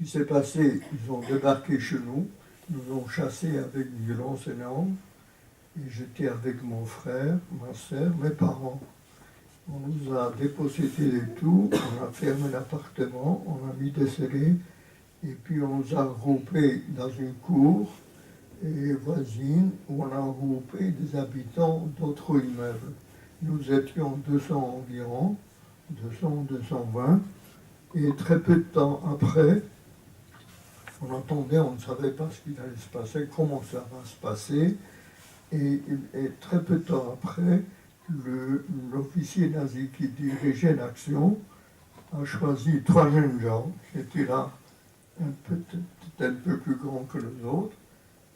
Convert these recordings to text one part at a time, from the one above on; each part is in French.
qui s'est passé, ils ont débarqué chez nous, nous ont chassés avec violence énorme, et j'étais avec mon frère, ma soeur, mes parents. On nous a dépossédés de tout, on a fermé l'appartement, on a mis des scellés, et puis on nous a regroupés dans une cour voisine où on a regroupé des habitants d'autres immeubles. Nous étions 200 environ, 200, 220, et très peu de temps après, on entendait, on ne savait pas ce qui allait se passer, comment ça va se passer, et très peu de temps après, l'officier nazi qui dirigeait l'action a choisi 3 jeunes gens qui étaient là, peut-être un peu plus grands que les autres.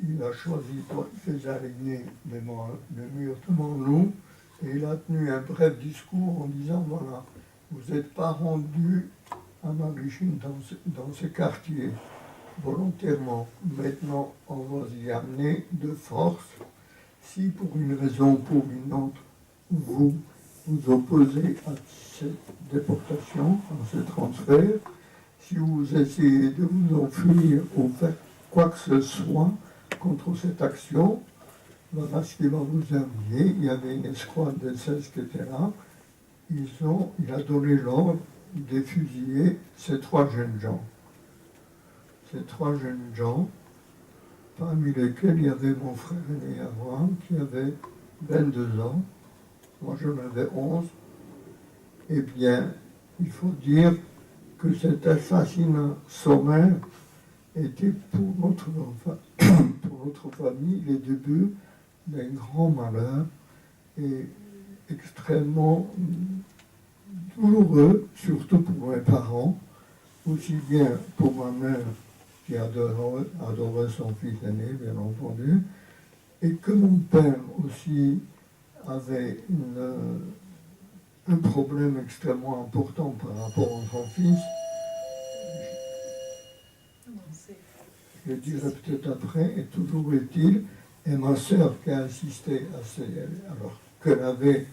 Il a choisi, il faisait aligner le mur devant nous, et il a tenu un bref discours en disant, voilà, vous n'êtes pas rendus à l'origine dans ce quartier volontairement. Maintenant, on va y amener de force. Si pour une raison ou pour une autre, vous vous opposez à cette déportation, à ce transfert, si vous essayez de vous enfuir ou faire quoi que ce soit contre cette action, voilà ce qui va vous amener. Il y avait une escouade de 16 qui était là. Il a donné l'ordre de fusiller ces 3 jeunes gens. Ces 3 jeunes gens, parmi lesquels il y avait mon frère aîné Abraham, qui avait 22 ans. Moi, j'en avais 11. Eh bien, il faut dire que cet assassinat sommaire était pour notre famille le début d'un grand malheur et extrêmement douloureux, surtout pour mes parents, aussi bien pour ma mère qui adorait son fils aîné, bien entendu, et que mon père aussi avait un problème extrêmement important par rapport à son fils. Je le dirai peut-être après, et toujours est-il, et ma sœur qui a assisté à alors qu'elle avait,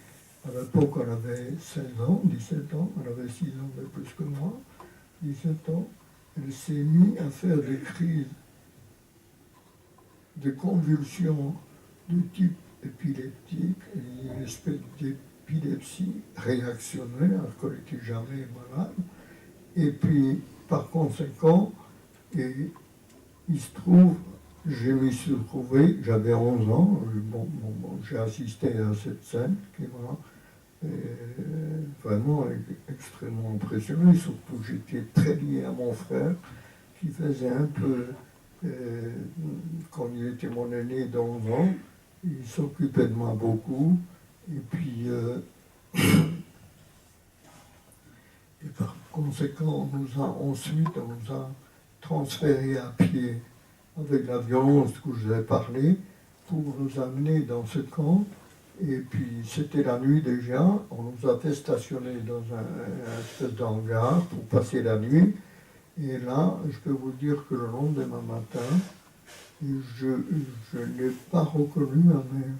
à l'époque elle avait 16 ans, 17 ans, elle avait 6 ans de plus que moi, 17 ans, elle s'est mise à faire des crises de convulsions de type épileptique, une espèce d'épilepsie réactionnelle, alors qu'elle n'était jamais malade. Et puis, par conséquent, il se trouve, je m'y suis trouvé, j'avais 11 ans, j'ai assisté à cette scène qui m'a vraiment extrêmement impressionné, surtout j'étais très lié à mon frère, qui faisait un peu, quand il était mon aîné d'11 ans, il s'occupait de moi beaucoup, et puis, et par conséquent, ensuite, on nous a transférés à pied avec la violence que je vous ai parlé pour nous amener dans ce camp. Et puis c'était la nuit déjà, on nous a fait stationner dans un espèce d'hangar pour passer la nuit. Et là, je peux vous dire que le lendemain matin, je n'ai pas reconnu ma mère.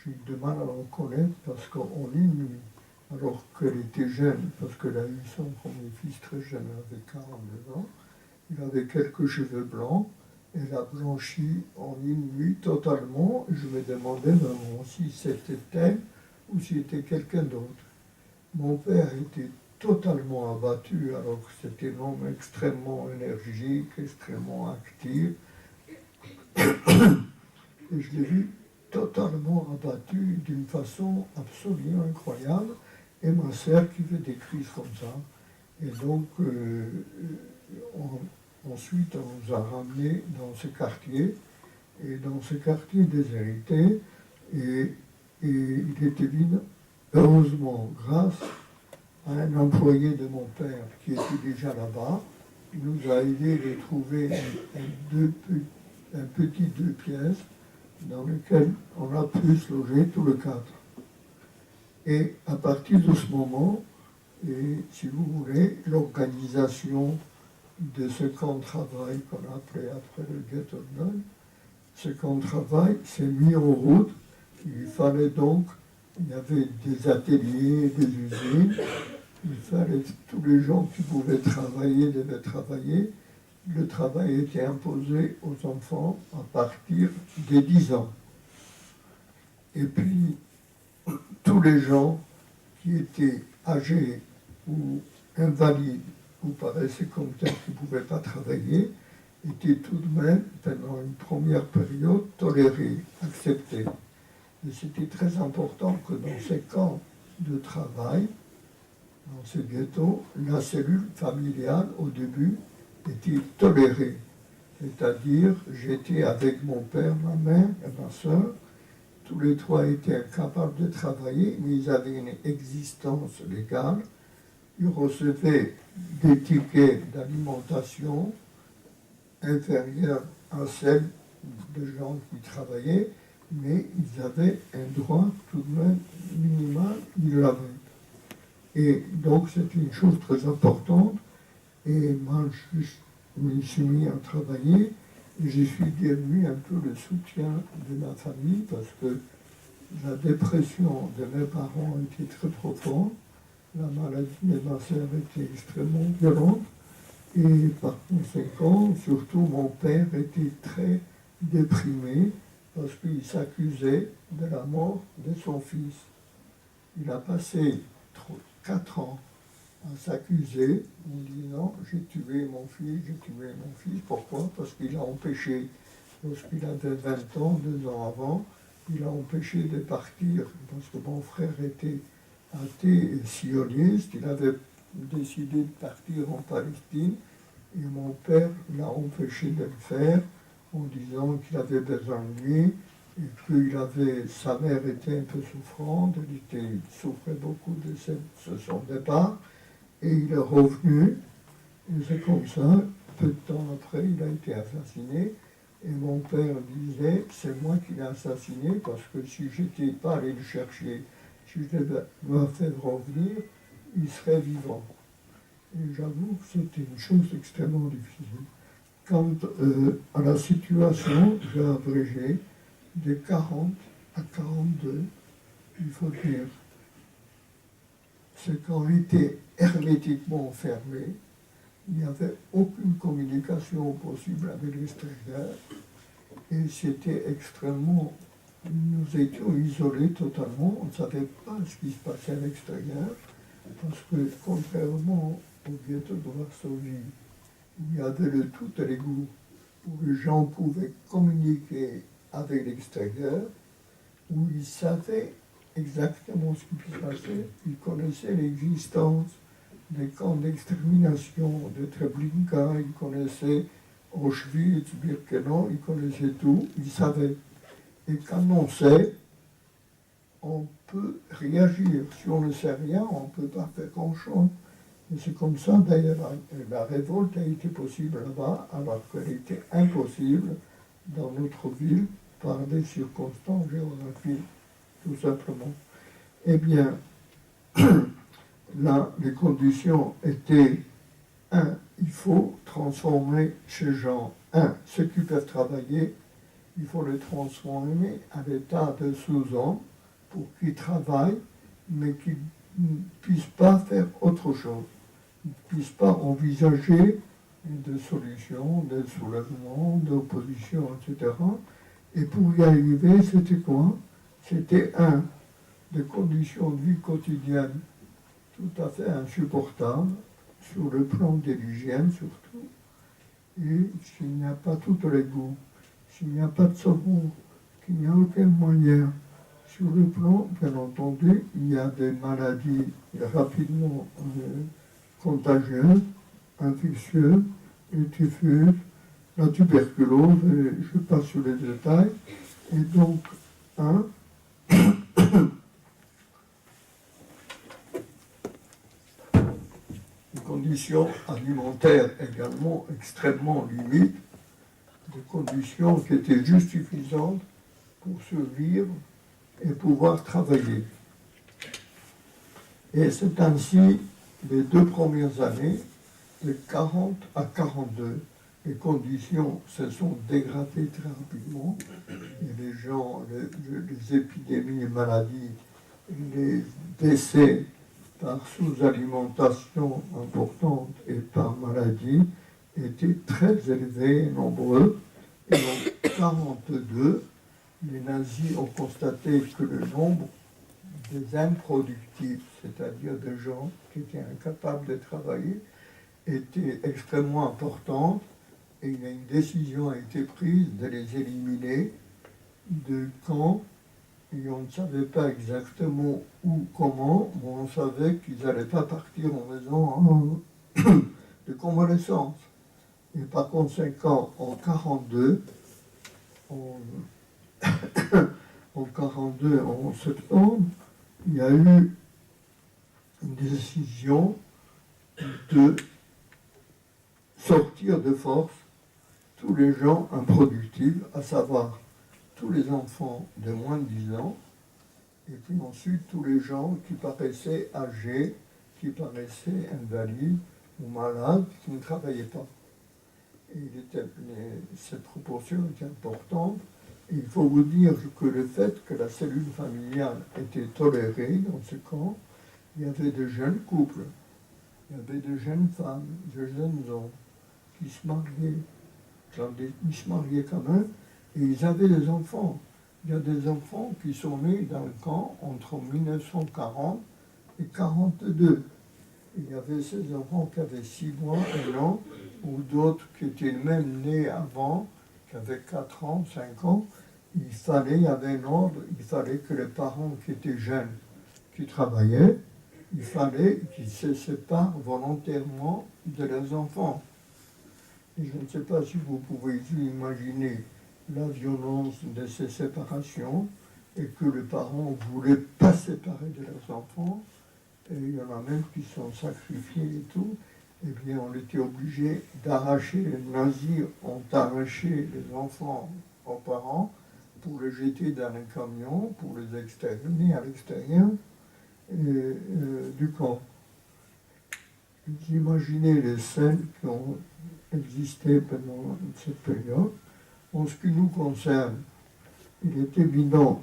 J'ai eu de mal à la reconnaître parce qu'en une nuit, alors qu'elle était jeune, parce qu'elle a eu son premier fils très jeune, elle avait 42 ans, il avait quelques cheveux blancs, elle a blanchi en une nuit totalement. Je me demandais vraiment si c'était elle ou si c'était quelqu'un d'autre. Mon père était totalement abattu, alors que c'était un homme extrêmement énergique, extrêmement actif. Et je l'ai vu totalement abattu d'une façon absolument incroyable. Et ma sœur qui fait des crises comme ça. Et donc, ensuite, on nous a ramenés dans ce quartier, et dans ce quartier déshérité, et il était vide, heureusement, grâce à un employé de mon père qui était déjà là-bas. Il nous a aidé de trouver un petit 2 pièces dans lequel on a pu se loger tous les 4. Et à partir de ce moment, et si vous voulez, l'organisation de ce camp de travail qu'on a appelé après le ghetto de Nol, ce camp de travail s'est mis en route. Il fallait donc, il y avait des ateliers, des usines, il fallait tous les gens qui pouvaient travailler devaient travailler, le travail était imposé aux enfants à partir des 10 ans. Et puis, tous les gens qui étaient âgés ou invalides ou paraissaient comme tels qui ne pouvaient pas travailler étaient tout de même, pendant une première période, tolérés, acceptés. Et c'était très important que dans ces camps de travail, dans ces ghettos, la cellule familiale, au début, était tolérée. C'est-à-dire, j'étais avec mon père, ma mère et ma soeur. Tous les trois étaient incapables de travailler, mais ils avaient une existence légale. Ils recevaient des tickets d'alimentation inférieurs à celles de gens qui travaillaient, mais ils avaient un droit tout de même minimal, ils l'avaient. Et donc c'est une chose très importante. Et moi, je me suis mis à travailler et je suis devenu un peu le soutien de ma famille parce que la dépression de mes parents était très profonde, la maladie de ma sœur était extrêmement violente et par conséquent, surtout mon père était très déprimé parce qu'il s'accusait de la mort de son fils. Il a passé 4 ans à s'accuser en disant j'ai tué mon fils, j'ai tué mon fils. Pourquoi? Parce qu'il a empêché, lorsqu'il avait 20 ans, 2 ans avant, il a empêché de partir, parce que mon frère était athée et sioniste, il avait décidé de partir en Palestine, et mon père l'a empêché de le faire en disant qu'il avait besoin de lui, et que sa mère était un peu souffrante, il souffrait beaucoup de son départ, et il est revenu, et c'est comme ça, peu de temps après, il a été assassiné, et mon père disait, c'est moi qui l'ai assassiné, parce que si je n'étais pas allé le chercher, si je l'avais fait revenir, il serait vivant. Et j'avoue que c'était une chose extrêmement difficile. Quant à la situation, j'ai abrégé de 40 à 42, il faut dire. Ces camps étaient hermétiquement fermés, il n'y avait aucune communication possible avec l'extérieur, et c'était extrêmement... Nous étions isolés totalement, on ne savait pas ce qui se passait à l'extérieur, parce que contrairement au ghetto de Varsovie, où il y avait le tout à l'égout, où les gens pouvaient communiquer avec l'extérieur, où ils savaient exactement ce qui se passait, ils connaissaient l'existence des camps d'extermination de Treblinka, ils connaissaient Auschwitz, Birkenau, ils connaissaient tout, ils savaient. Et quand on sait, on peut réagir. Si on ne sait rien, on ne peut pas faire grand-chose. Et c'est comme ça, d'ailleurs, la révolte a été possible là-bas, alors qu'elle était impossible dans notre ville par des circonstances géographiques, tout simplement. Eh bien, là, les conditions étaient, il faut transformer ces gens, ceux qui peuvent travailler, il faut les transformer à l'état de sous-hommes pour qu'ils travaillent, mais qu'ils ne puissent pas faire autre chose, ils ne puissent pas envisager de solutions, de soulèvements, d'opposition, etc. Et pour y arriver, c'était quoi? C'était des conditions de vie quotidienne tout à fait insupportables, sur le plan de l'hygiène surtout, et s'il n'y a pas tout les goûts, s'il n'y a pas de savon, qu'il n'y a aucun moyen. Sur le plan, bien entendu, il y a des maladies rapidement contagieuses, infectieuses, le typhus, la tuberculose, et je passe sur les détails. Et donc, des conditions alimentaires également extrêmement limites, des conditions qui étaient juste suffisantes pour survivre et pouvoir travailler. Et c'est ainsi, les 2 premières années, de 40 à 42, les conditions se sont dégradées très rapidement, et les gens, les épidémies et maladies, les décès par sous-alimentation importante et par maladie étaient très élevés et nombreux. Et en 1942, les nazis ont constaté que le nombre des improductifs, c'est-à-dire des gens qui étaient incapables de travailler, était extrêmement important. Et une décision a été prise de les éliminer de camps. Et on ne savait pas exactement où, comment, mais on savait qu'ils n'allaient pas partir en maison de convalescence. Et par conséquent, en 1942, en septembre, il y a eu une décision de sortir de force tous les gens improductifs, à savoir tous les enfants de moins de 10 ans, et puis ensuite tous les gens qui paraissaient âgés, qui paraissaient invalides ou malades, qui ne travaillaient pas. Et cette proportion était importante. Et il faut vous dire que le fait que la cellule familiale était tolérée dans ce camp, il y avait de jeunes couples, il y avait de jeunes femmes, de jeunes hommes qui se mariaient. Ils se mariaient quand même, et ils avaient des enfants. Il y a des enfants qui sont nés dans le camp entre 1940 et 1942. Il y avait ces enfants qui avaient 6 mois, 1 an, ou d'autres qui étaient même nés avant, qui avaient 4 ans, 5 ans. Il y avait un ordre, il fallait que les parents qui étaient jeunes, qui travaillaient, il fallait qu'ils se séparent volontairement de leurs enfants. Et je ne sais pas si vous pouvez imaginer la violence de ces séparations et que les parents ne voulaient pas séparer de leurs enfants. Et il y en a même qui sont sacrifiés et tout. Eh bien, on était obligé d'arracher, les nazis ont arraché les enfants aux parents pour les jeter dans un camion, pour les exterminer à l'extérieur du camp. Vous imaginez les scènes qui ont existé pendant cette période. En ce qui nous concerne, il est évident